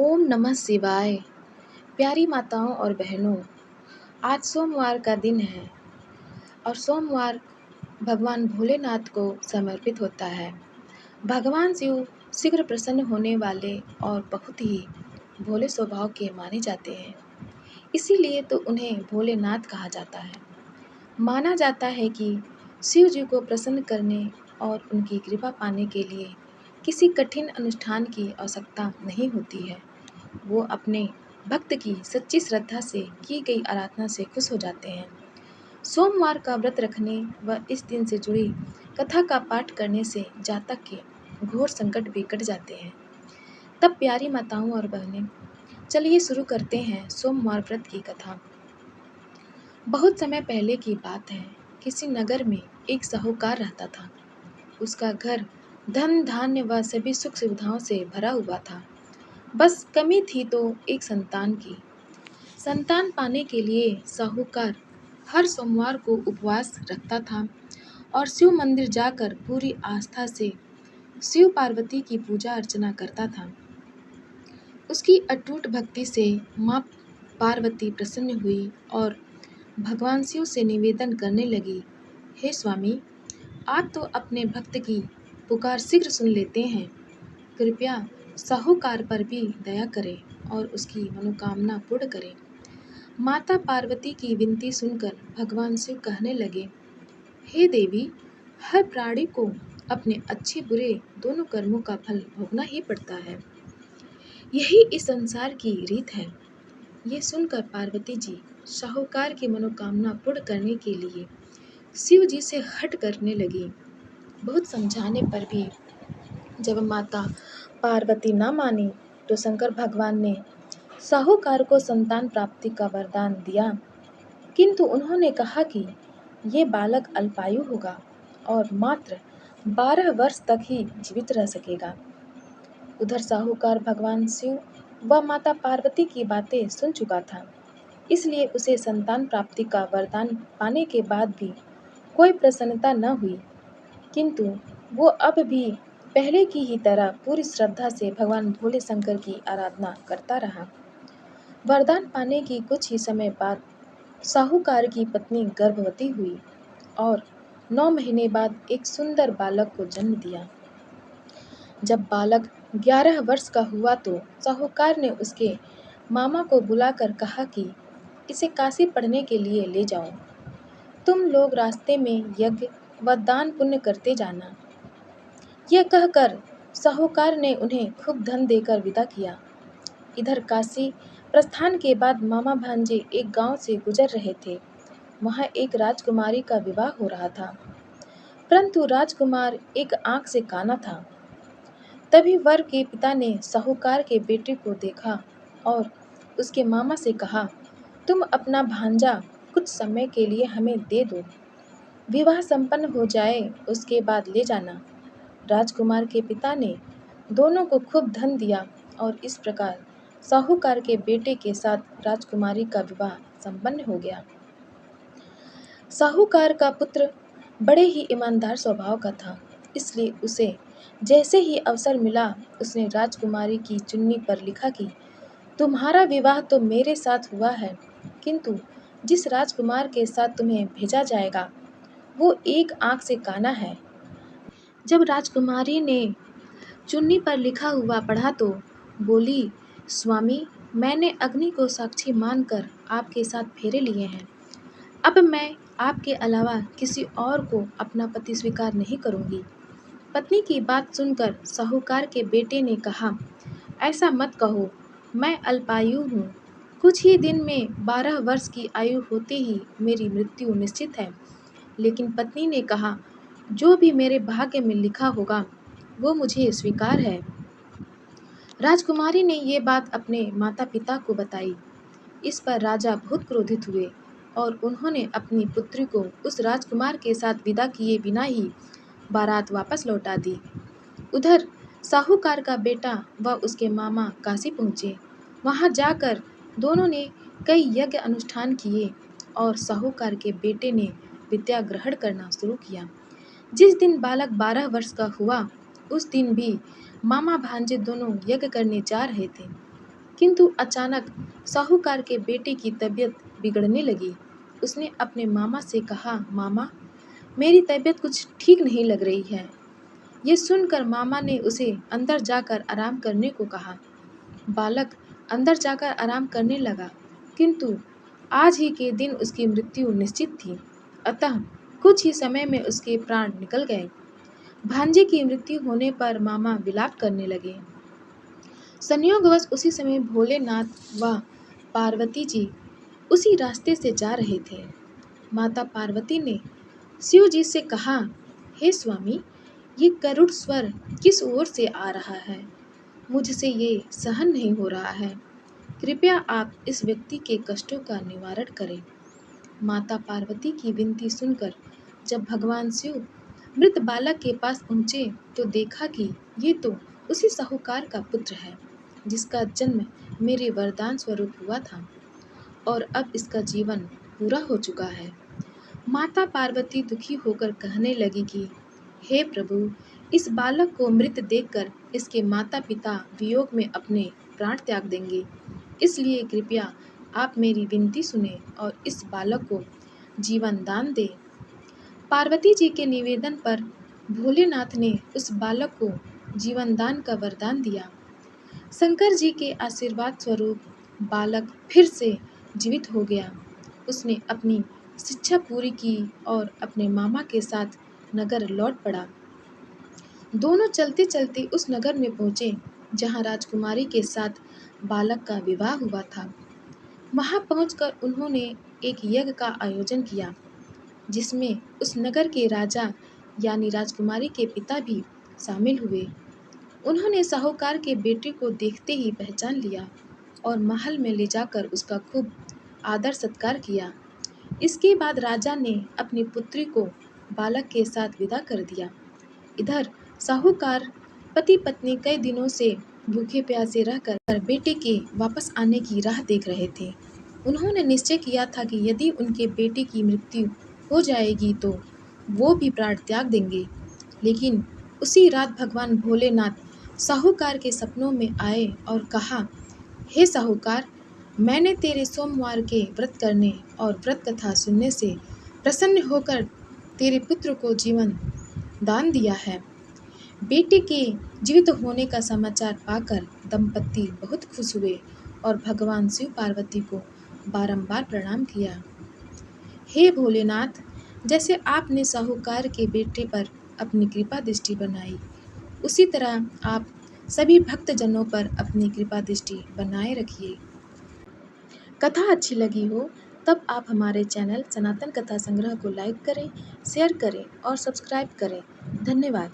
ओम नमः शिवाय। प्यारी माताओं और बहनों, आज सोमवार का दिन है और सोमवार भगवान भोलेनाथ को समर्पित होता है। भगवान शिव शीघ्र प्रसन्न होने वाले और बहुत ही भोले स्वभाव के माने जाते हैं। इसीलिए तो उन्हें भोलेनाथ कहा जाता है। माना जाता है कि शिव जी को प्रसन्न करने और उनकी कृपा पाने के लिए किसी कठिन अनुष्ठान की आवश्यकता नहीं होती है। वो अपने भक्त की सच्ची श्रद्धा से की गई आराधना से खुश हो जाते हैं। सोमवार का व्रत रखने व इस दिन से जुड़ी कथा का पाठ करने से जातक के घोर संकट भी कट जाते हैं। तब प्यारी माताओं और बहनें, चलिए शुरू करते हैं सोमवार व्रत की कथा। बहुत समय पहले की बात है। किसी नगर में एक साहूकार रहता था। उसका घर धन धान्य व सभी सुख सुविधाओं से भरा हुआ था। बस कमी थी तो एक संतान की। संतान पाने के लिए साहूकार हर सोमवार को उपवास रखता था और शिव मंदिर जाकर पूरी आस्था से शिव पार्वती की पूजा अर्चना करता था। उसकी अटूट भक्ति से माँ पार्वती प्रसन्न हुई और भगवान शिव से निवेदन करने लगी, हे स्वामी, आप तो अपने भक्त की पुकार शीघ्र सुन लेते हैं। कृपया साहूकार पर भी दया करें और उसकी मनोकामना पूर्ण करें। माता पार्वती की विनती सुनकर भगवान शिव कहने लगे, हे देवी, हर प्राणी को अपने अच्छे बुरे दोनों कर्मों का फल भोगना ही पड़ता है। यही इस संसार की रीत है। ये सुनकर पार्वती जी साहूकार की मनोकामना पूर्ण करने के लिए शिव जी से हट करने लगी। बहुत समझाने पर भी जब माता पार्वती न मानी तो शंकर भगवान ने साहूकार को संतान प्राप्ति का वरदान दिया, किंतु उन्होंने कहा कि ये बालक अल्पायु होगा और मात्र 12 वर्ष तक ही जीवित रह सकेगा। उधर साहूकार भगवान शिव व माता पार्वती की बातें सुन चुका था, इसलिए उसे संतान प्राप्ति का वरदान पाने के बाद भी कोई प्रसन्नता न हुई, किंतु वो अब भी पहले की ही तरह पूरी श्रद्धा से भगवान भोले शंकर की आराधना करता रहा। वरदान पाने की कुछ ही समय बाद साहूकार की पत्नी गर्भवती हुई और 9 महीने बाद एक सुंदर बालक को जन्म दिया। जब बालक 11 वर्ष का हुआ तो साहूकार ने उसके मामा को बुलाकर कहा कि इसे काशी पढ़ने के लिए ले जाओ। तुम लोग रास्ते में यज्ञ व दान पुण्य करते जाना। यह कहकर साहूकार ने उन्हें खूब धन देकर विदा किया। इधर काशी प्रस्थान के बाद मामा भांजे एक गांव से गुजर रहे थे। वहां एक राजकुमारी का विवाह हो रहा था, परंतु राजकुमार एक आंख से काना था। तभी वर के पिता ने साहूकार के बेटे को देखा और उसके मामा से कहा, तुम अपना भांजा कुछ समय के लिए हमें दे दो। विवाह संपन्न हो जाए उसके बाद ले जाना। राजकुमार के पिता ने दोनों को खूब धन दिया और इस प्रकार साहूकार के बेटे के साथ राजकुमारी का विवाह संपन्न हो गया। साहूकार का पुत्र बड़े ही ईमानदार स्वभाव का था, इसलिए उसे जैसे ही अवसर मिला उसने राजकुमारी की चुन्नी पर लिखा कि तुम्हारा विवाह तो मेरे साथ हुआ है, किंतु जिस राजकुमार के साथ तुम्हें भेजा जाएगा वो एक आंख से काना है। जब राजकुमारी ने चुन्नी पर लिखा हुआ पढ़ा तो बोली, स्वामी, मैंने अग्नि को साक्षी मानकर आपके साथ फेरे लिए हैं। अब मैं आपके अलावा किसी और को अपना पति स्वीकार नहीं करूंगी। पत्नी की बात सुनकर साहूकार के बेटे ने कहा, ऐसा मत कहो, मैं अल्पायु हूँ। कुछ ही दिन में 12 वर्ष की आयु होते ही मेरी मृत्यु निश्चित है। लेकिन पत्नी ने कहा, जो भी मेरे भाग्य में लिखा होगा वो मुझे स्वीकार है। राजकुमारी ने ये बात अपने माता पिता को बताई। इस पर राजा बहुत क्रोधित हुए और उन्होंने अपनी पुत्री को उस राजकुमार के साथ विदा किए बिना ही बारात वापस लौटा दी। उधर साहूकार का बेटा व उसके मामा काशी पहुँचे। वहाँ जाकर दोनों ने कई यज्ञ अनुष्ठान किए और साहूकार के बेटे ने विद्या ग्रहण करना शुरू किया। जिस दिन बालक 12 वर्ष का हुआ उस दिन भी मामा भांजे दोनों यज्ञ करने जा रहे थे। किंतु अचानक साहूकार के बेटे की तबीयत बिगड़ने लगी। उसने अपने मामा से कहा, मामा, मेरी तबीयत कुछ ठीक नहीं लग रही है। ये सुनकर मामा ने उसे अंदर जाकर आराम करने को कहा। बालक अंदर जाकर आराम करने लगा, किंतु आज ही के दिन उसकी मृत्यु निश्चित थी। अतः कुछ ही समय में उसके प्राण निकल गए। भांजे की मृत्यु होने पर मामा विलाप करने लगे। संयोगवश उसी समय भोलेनाथ व पार्वती जी उसी रास्ते से जा रहे थे। माता पार्वती ने शिव जी से कहा, हे स्वामी, ये करुण स्वर किस ओर से आ रहा है? मुझसे ये सहन नहीं हो रहा है। कृपया आप इस व्यक्ति के कष्टों का निवारण करें। माता पार्वती की विनती सुनकर जब भगवान शिव मृत बालक के पास पहुँचे तो देखा कि ये तो उसी साहूकार का पुत्र है, जिसका जन्म मेरे वरदान स्वरूप हुआ था और अब इसका जीवन पूरा हो चुका है। माता पार्वती दुखी होकर कहने लगी कि हे प्रभु, इस बालक को मृत देखकर इसके माता पिता वियोग में अपने प्राण त्याग देंगे। इसलिए कृपया आप मेरी विनती सुने और इस बालक को जीवन दान दें। पार्वती जी के निवेदन पर भोलेनाथ ने उस बालक को जीवन दान का वरदान दिया। शंकर जी के आशीर्वाद स्वरूप बालक फिर से जीवित हो गया। उसने अपनी शिक्षा पूरी की और अपने मामा के साथ नगर लौट पड़ा। दोनों चलते चलते उस नगर में पहुँचे जहाँ राजकुमारी के साथ बालक का विवाह हुआ था। वहाँ पहुँचकर उन्होंने एक यज्ञ का आयोजन किया, जिसमें उस नगर के राजा यानी राजकुमारी के पिता भी शामिल हुए। उन्होंने साहूकार के बेटे को देखते ही पहचान लिया और महल में ले जाकर उसका खूब आदर सत्कार किया। इसके बाद राजा ने अपनी पुत्री को बालक के साथ विदा कर दिया। इधर साहूकार पति पत्नी कई दिनों से भूखे प्यासे रहकर बेटे के वापस आने की राह देख रहे थे। उन्होंने निश्चय किया था कि यदि उनके बेटे की मृत्यु हो जाएगी तो वो भी प्राण त्याग देंगे। लेकिन उसी रात भगवान भोलेनाथ साहूकार के सपनों में आए और कहा, हे साहूकार, मैंने तेरे सोमवार के व्रत करने और व्रत कथा सुनने से प्रसन्न होकर तेरे पुत्र को जीवन दान दिया है। बेटे के जीवित होने का समाचार पाकर दंपति बहुत खुश हुए और भगवान शिव पार्वती को बारंबार प्रणाम किया। हे भोलेनाथ, जैसे आपने साहूकार के बेटे पर अपनी कृपा दृष्टि बनाई, उसी तरह आप सभी भक्तजनों पर अपनी कृपा दृष्टि बनाए रखिए। कथा अच्छी लगी हो तब आप हमारे चैनल सनातन कथा संग्रह को लाइक करें, शेयर करें और सब्सक्राइब करें। धन्यवाद।